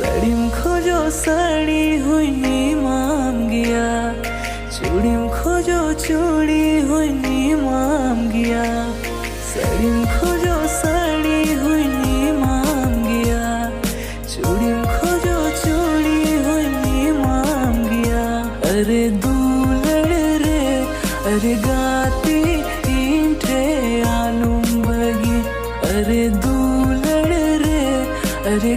सड़ीम खोजो साड़ी हुई माम गया, चूड़ीम खोजो चूड़ी हुई माम गया। सड़ीम खोजो साड़ी हुई माम गया, चूड़ीम खोजो चूड़ी हुई माम गया। अरे दूलड़ रे अरे गाती ईंठे आलूम बगी, अरे दूलड़ रे अरे